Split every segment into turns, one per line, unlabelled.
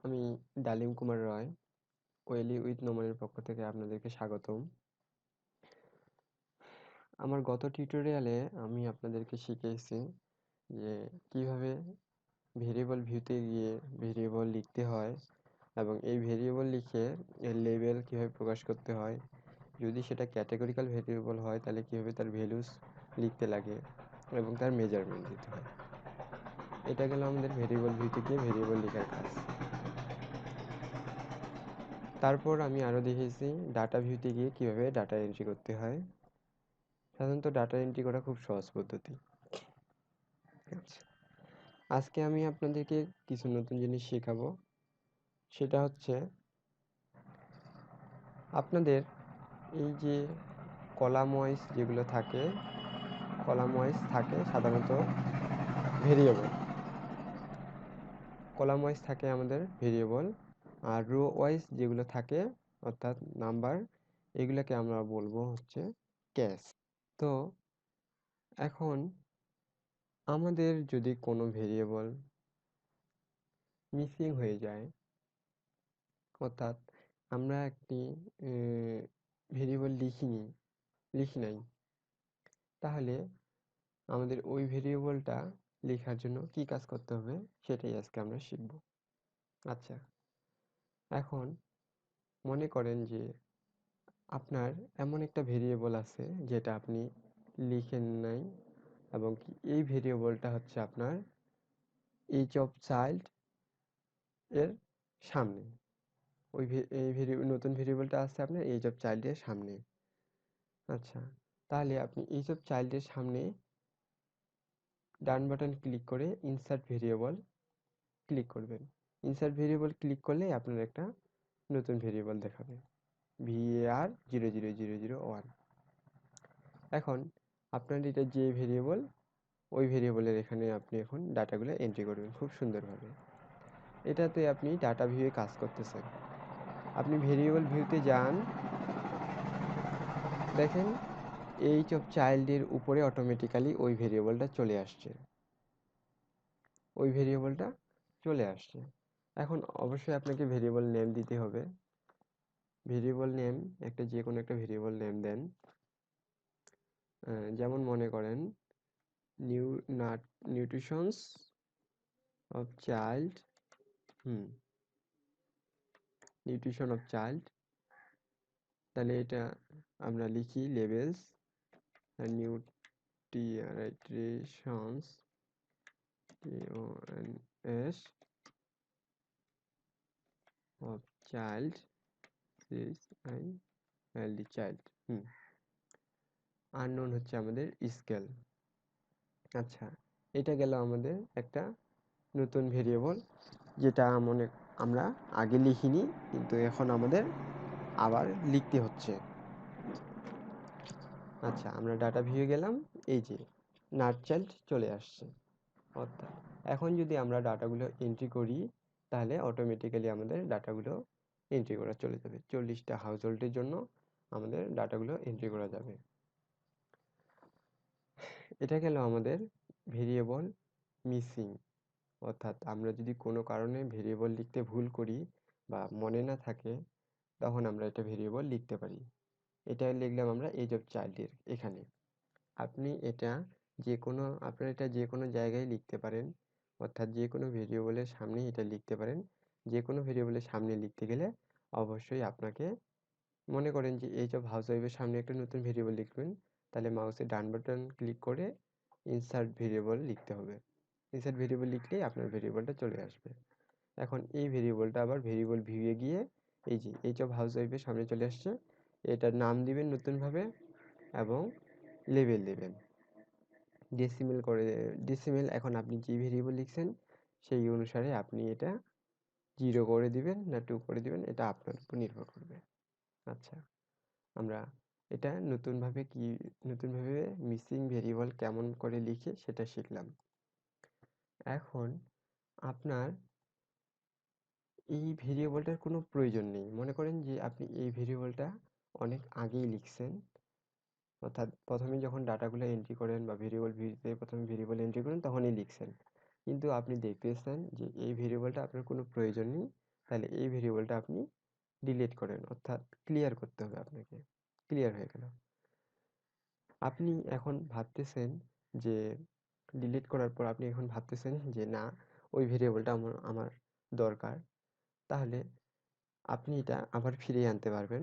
আমি ডালিম কুমার রয় কোয়েলি উইথ নোমানের পক্ষ থেকে আপনাদেরকে স্বাগতম। আমার গত টিউটোরিয়ালে আমি আপনাদেরকে শিখিয়েছি যে কিভাবে ভেরিয়েবল ভিউতে গিয়ে ভেরিয়েবল লিখতে হয় এবং এই ভেরিয়েবল লিখে এর লেবেল কিভাবে প্রকাশ করতে হয়। যদি সেটা ক্যাটেগরিক্যাল ভেরিয়েবল হয় তাহলে কিভাবে তার ভ্যালুস লিখতে লাগে এবং তার মেজারমেন্ট দিতে হয়। এটা গেল আমাদের ভেরিয়েবল ভিউতে গিয়ে ভেরিয়েবল লেখার কাজ। তারপর আমি আরও দেখিয়েছি ডাটা ভিউতে গিয়ে কিভাবে ডাটা এন্ট্রি করতে হয়। সাধারণত ডাটা এন্ট্রি করা খুব সহজ পদ্ধতি। আচ্ছা, আজকে আমি আপনাদেরকে কিছু নতুন জিনিস শেখাবো। সেটা হচ্ছে আপনাদের এই যে কলাম ওয়াইজ যেগুলো থাকে, কলাম ওয়াইজ থাকে সাধারণত ভেরিয়েবল। কলাম ওয়াইজ থাকে আমাদের ভেরিয়েবল, আর রো ওয়াইজ যেগুলো থাকে অর্থাৎ নাম্বার, এগুলোকে আমরা বলবো হচ্ছে ক্যাশ। তো এখন আমাদের যদি কোনো ভেরিয়েবল মিসিং হয়ে যায়, অর্থাৎ আমরা একটি ভেরিয়েবল লিখি নাই, তাহলে আমাদের ওই ভেরিয়েবলটা লেখার জন্য কি কাজ করতে হবে সেটাই আজকে আমরা শিখব। আচ্ছা, এখন মনে করেন যে আপনার এমন একটা ভেরিয়েবল আছে যেটা আপনি লিখেন নাই এবং এই ভেরিয়েবলটা হচ্ছে আপনার এইচ অফ চাইল্ড এর সামনে। নতুন ভেরিয়েবলটা আছে আপনার এইচ অফ চাইল্ডের সামনে। আচ্ছা, তাহলে আপনি এইচ অফ চাইল্ডের সামনে ডান বাটন ক্লিক করে ইনসার্ট ভেরিয়েবল ক্লিক করবেন। ইনসার্ট ভেরিয়েবল ক্লিক করলে আপনার একটা নতুন ভেরিয়েবল দেখাবে var 00001। এখন আপনার এটা যে ভেরিয়েবল, ওই ভেরিয়েবলের এখানে আপনি এখন ডাটাগুলো এন্ট্রি করবেন খুব সুন্দরভাবে। এটাতে আপনি ডাটা ভিউয়ে কাজ করতেছেন। আপনি ভেরিয়েবল ভিউতে যান, দেখেন এইচ অফ চাইল্ডের উপরে অটোমেটিক্যালি ওই ভেরিয়েবলটা চলে আসছে। এখন অবশ্যই আপনাকে ভেরিয়েবল নেম দিতে হবে। ভেরিয়েবল নেম যে কোনো একটা ভেরিয়েবল নেম দেন। যেমন মনে করেন nutritions of child, nutrition of child. তাহলে এটা আমরা লিখি levels nutritions of child child. Unknown হচ্ছে আমাদের স্কেল। আচ্ছা, এটা গেল আমাদের একটা নতুন ভেরিয়েবল যেটা আমরা আগে লিখিনি, কিন্তু এখন আমাদের আবার লিখতে হচ্ছে। আচ্ছা, আমরা ডাটা ভিউ গেলাম, এই যে নাট চাইল্ড চলে আসছে। অর্থাৎ এখন যদি আমরা ডাটাগুলো এন্ট্রি করি তাহলে অটোমেটিক্যালি আমাদের ডাটাগুলো এন্ট্রি করা চলে যাবে। 40টা হাউস হোল্ডের জন্য আমাদের ডাটাগুলো এন্ট্রি করা যাবে। এটা গেল আমাদের ভেরিয়েবল মিসিং। অর্থাৎ আমরা যদি কোনো কারণে ভেরিয়েবল লিখতে ভুল করি বা মনে না থাকে, তখন আমরা এটা ভেরিয়েবল লিখতে পারি। এটা লিখলাম আমরা এজ অফ চাইল্ডের এখানে। আপনারা এটা যে কোনো জায়গায় লিখতে পারেন, অর্থাৎ যে কোনো ভেরিয়েবলের সামনে এটা লিখতে পারেন। যে কোনো ভেরিয়েবলের সামনে লিখতে গেলে অবশ্যই আপনাকে মনে করেন যে এজ অফ হাউসওয়াইফের সামনে একটা নতুন ভেরিয়েবল লিখবেন, তাহলে মাউসের ডান বাটন ক্লিক করে ইনসার্ট ভেরিয়েবল লিখতে হবে। ইনসার্ট ভেরিয়েবল লিখলেই আপনার ভেরিয়েবলটা চলে আসবে। এখন এই ভেরিয়েবলটা আবার ভেরিয়েবল ভিউয়ে গিয়ে এই যে এইচ অফ হাউসওয়াইফের সামনে চলে আসছে, এটার নাম দিবেন নতুনভাবে এবং লেবেল দেবেন ডেসিমেল। এখন আপনি যে ভেরিয়েবল লিখছেন সেই অনুসারে আপনি এটা 0 করে দিবেন না 2 করে দিবেন, এটা আপনার উপর নির্ভর করবে। আচ্ছা, আমরা এটা নতুনভাবে মিসিং ভেরিয়েবল কেমন করে লিখে সেটা শিখলাম। এখন আপনার এই ভেরিয়েবলটার কোনো প্রয়োজন নেই। মনে করেন যে আপনি এই ভেরিয়েবলটা অনেক আগেই লিখছেন, অর্থাৎ প্রথমে যখন ডাটাগুলো এন্ট্রি করেন বা ভেরিয়েবল ভিউতে প্রথমে ভেরিয়েবল এন্ট্রি করেন তখনই লিখছেন, কিন্তু আপনি দেখতেছেন যে এই ভেরিয়েবলটা আপনার কোনো প্রয়োজন নেই, তাহলে এই ভেরিয়েবলটা আপনি ডিলিট করেন, অর্থাৎ ক্লিয়ার করতে হবে আপনাকে। ক্লিয়ার হয়ে গেল। আপনি এখন ভাবতেছেন যে ডিলিট করার পর আপনি এখন ভাবতেছেন যে না, ওই ভেরিয়েবলটা আমার দরকার। তাহলে আপনি এটা আবার ফিরিয়ে আনতে পারবেন।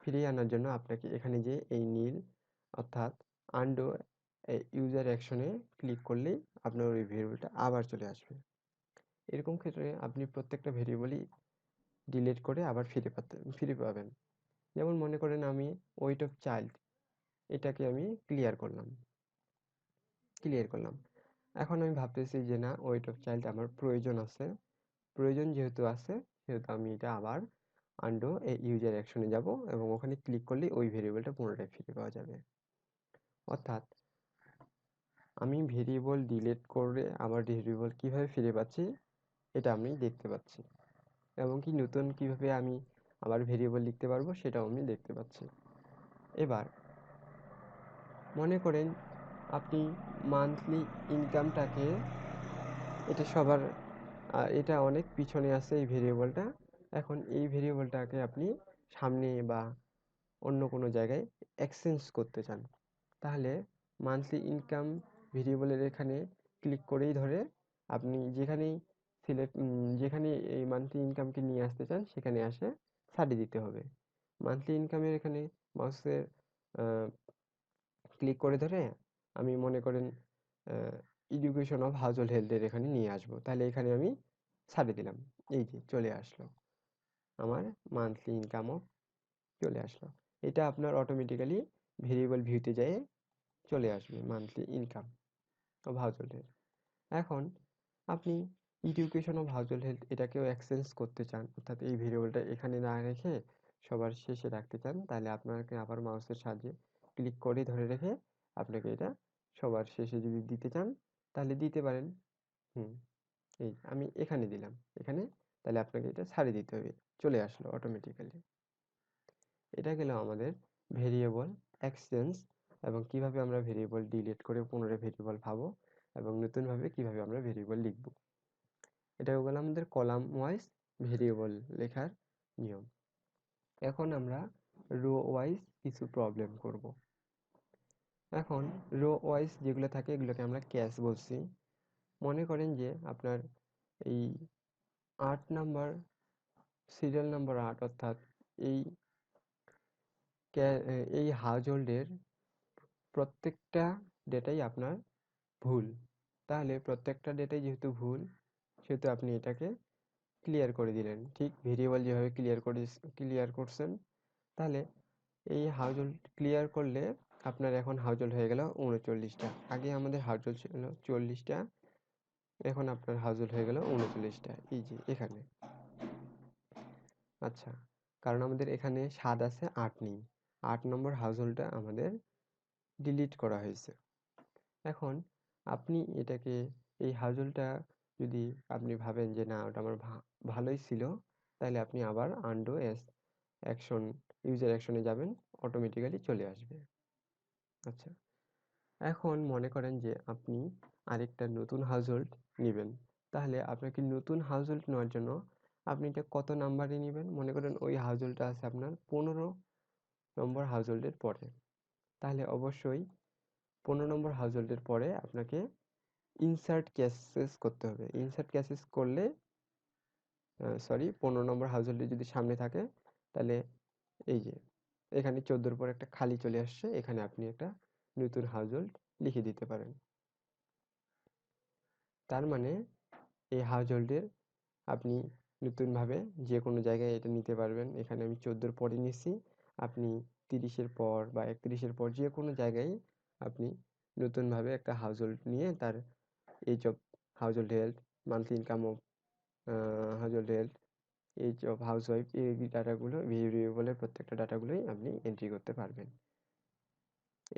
ফিরিয়ে আনার জন্য আপনাকে এখানে যে এই নীল অর্থাৎ আনডু ইউজার অ্যাকশনে ক্লিক করলেই আপনার ওই ভেরিয়েবলটা আবার চলে আসবে। এরকম ক্ষেত্রে আপনি প্রত্যেকটা ভেরিয়েবলই ডিলিট করে আবার ফিরে পাবেন। যেমন মনে করেন আমি ওয়েট অফ চাইল্ড এটাকে আমি ক্লিয়ার করলাম। এখন আমি ভাবতেছি যে না, ওয়েট অফ চাইল্ড আমার প্রয়োজন আছে। প্রয়োজন যেহেতু আছে সেহেতু আমি এটা আবার আন্ডু ইউজার অ্যাকশনে যাব এবং ওখানে ক্লিক করলেই ওই ভেরিয়েবলটা পুনরায় ফিরে পাওয়া যাবে। অর্থাৎ আমি ভেরিয়েবল ডিলিট করে আবার ভেরিয়েবল কিভাবে ফিরে পাচ্ছি এটা আমি দেখতে পাচ্ছি, এবং কি নতুন কিভাবে আমি আবার ভেরিয়েবল লিখতে পারবো সেটাও আমি দেখতে পাচ্ছি। এবার মনে করেন আপনি মান্থলি ইনকামটাকে, এটা সবার এটা অনেক পিছনে আছে এই ভেরিয়েবলটা। এখন এই ভেরিয়েবলটাকে আপনি সামনে বা অন্য কোনো জায়গায় এক্সচেঞ্জ করতে চান, তাহলে মান্থলি ইনকাম ভেরিয়েবলের এখানে ক্লিক করেই ধরে আপনি যেখানে এই মান্থলি ইনকামকে নিয়ে আসতে চান সেখানে আসে সারিয়ে দিতে হবে। মান্থলি ইনকামের এখানে মাউসের ক্লিক করে ধরে আমি মনে করেন এডুকেশন অফ হাউস হোল্ড হেলথের এখানে নিয়ে আসবো, তাহলে এখানে আমি ছাড়ে দিলাম। এই যে চলে আসলো, আমার মান্থলি ইনকামও চলে আসলো। এটা আপনার অটোমেটিক্যালি ভেরিয়েবল ভিউতে যেয়ে চলে আসবে monthly income of household health. এখন আপনি education of household health এটাকেও এক্সচেঞ্জ করতে চান, অর্থাৎ এই ভেরিয়েবলটা এখানে না রেখে সবার শেষে রাখতে চান, তাহলে আপনাকে আবার মাউসের সাহায্যে ক্লিক করে ধরে রেখে আপনাকে এটা সবার শেষে যদি দিতে চান তাহলে দিতে পারেন। এই আমি এখানে দিলাম, এখানে, তাহলে আপনাকে এটা ছাড়িয়ে দিতে হবে, চলে আসলো অটোমেটিক্যালি। এটা গেল আমাদের ভেরিয়েবল এক্সচেঞ্জ এবং কিভাবে আমরা ভেরিয়েবল ডিলিট করে পুনরায় ভেরিয়েবল পাবো এবং নতুনভাবে কিভাবে আমরা ভেরিয়েবল লিখব। এটা গেল আমাদের কলাম ওয়াইজ ভেরিয়েবল লেখার নিয়ম। এখন আমরা রো ওয়াইজ কিছু প্রবলেম করব। এখন রো ওয়াইজ যেগুলো থাকে এগুলোকে আমরা ক্যাশ বলছি। মনে করেন যে আপনার এই 8 নাম্বার সিরিয়াল নাম্বার 8 অর্থাৎ এই এই হাউস হোল্ডের প্রত্যেকটা ডেটাই আপনার ভুল। তাহলে প্রত্যেকটা ডেটাই যেহেতু ভুল সেহেতু আপনি এটাকে ক্লিয়ার করে দিলেন, ঠিক ভেরিয়েবল যেভাবে ক্লিয়ার করছেন। তাহলে এই হাউস হোল্ড ক্লিয়ার করলে আপনার এখন হাউস হোল্ড হয়ে গেল 39টা। আগে আমাদের হাউস হোল্ড ছিল 40টা, এখন আপনার হাউস হোল্ড হয়ে গেল 39টা, এই যে এখানে। আচ্ছা, কারণ আমাদের এখানে 7 আছে, 8 নেই। 8 নম্বর হাউস হোল্ডটা আমাদের ডিলিট করা হয়েছে। এখন আপনি এটাকে এই হাউস হোল্ডটা যদি আপনি ভাবেন যে না ওটা আমার ভালোই ছিল, তাহলে আপনি আবার আন্ডু অ্যাকশন ইউজার অ্যাকশনে যাবেন, অটোমেটিক্যালি চলে আসবে। আচ্ছা, এখন মনে করেন যে আপনি আরেকটা নতুন হাউস হোল্ড নেবেন, তাহলে আপনাকে নতুন হাউস হোল্ড নেওয়ার জন্য আপনি এটা কত নাম্বারে নেবেন? মনে করেন ওই হাউস হোল্ডটা আছে আপনার 15 নম্বর হাউস হোল্ডের পরে, তাহলে অবশ্যই 15 নম্বর হাউস হোল্ডের পরে আপনাকে ইনসার্ট ক্যাশেস করতে হবে। ইনসার্ট ক্যাশেস করলে 15 নম্বর হাউস হোল্ডে যদি সামনে থাকে তাহলে এই যে এখানে 14 পর একটা খালি চলে আসছে, এখানে আপনি একটা নতুন হাউস হোল্ড লিখে দিতে পারেন। তার মানে এই হাউস হোল্ডের আপনি নতুনভাবে যে কোনো জায়গায় এটা নিতে পারবেন। এখানে আমি 14 পরে নিচ্ছি, আপনি 30-এর পর বা 31-এর পর যে কোনো জায়গায় আপনি নতুনভাবে একটা হাউস হোল্ড নিয়ে তার age of household health, monthly income of household health, age of housewife, এই ডাটাগুলো ভেরিয়েবলের প্রত্যেকটা ডাটাগুলোই আপনি এন্ট্রি করতে পারবেন।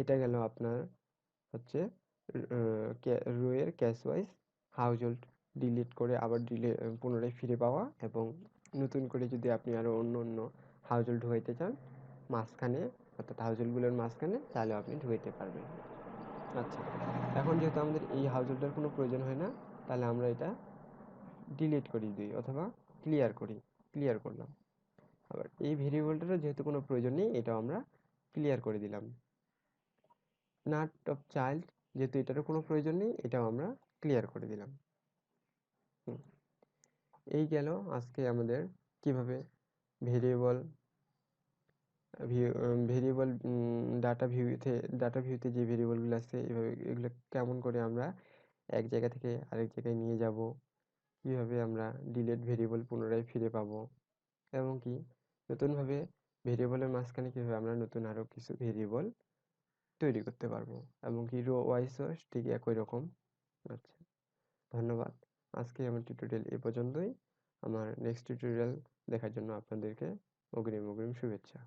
এটা গেল আপনার হচ্ছে রো এর cash wise house hold delete করে আবার পুনরায় ফিরে পাওয়া, এবং নতুন করে যদি আপনি আরও অন্য অন্য হাউস হোল্ড ঢুকাইতে চান মাঝখানে, অর্থাৎ হাউস হোল্ডগুলোর মাঝখানে, তাহলে আপনি ঢুকাইতে পারবেন। আচ্ছা, এখন যেহেতু আমাদের এই হাউস হোল্ডের কোনো প্রয়োজন হয় না, তাহলে আমরা এটা ডিলিট করে দিই অথবা ক্লিয়ার করলাম। আবার এই ভেরিয়েবলটারও যেহেতু কোনো প্রয়োজন নেই, এটাও আমরা ক্লিয়ার করে দিলাম। নাট অফ চাইল্ড, যেহেতু এটারও কোনো প্রয়োজন নেই, এটাও আমরা ক্লিয়ার করে দিলাম। এই গেল আজকে আমাদের কিভাবে ভেরিয়েবল ভেরিয়েবল ডাটা ভিউতে যে ভেরিয়েবলগুলো আছে এভাবে এগুলো কেমন করে আমরা এক জায়গা থেকে আরেক জায়গায় নিয়ে যাব, কিভাবে আমরা ডিলেট ভেরিয়েবল পুনরায় ফিরে পাবো, এবং কি নতুনভাবে ভেরিয়েবলের মাঝখানে কিভাবে আমরা নতুন আরো কিছু ভেরিয়েবল তৈরি করতে পারবো, এবং কি রো ওয়াইজও ঠিক একই রকম। আচ্ছা, ধন্যবাদ। আজকে আমার টিউটোরিয়াল এ পর্যন্তই। আমার নেক্সট টিউটোরিয়াল দেখার জন্য আপনাদেরকে অগ্রিম শুভেচ্ছা।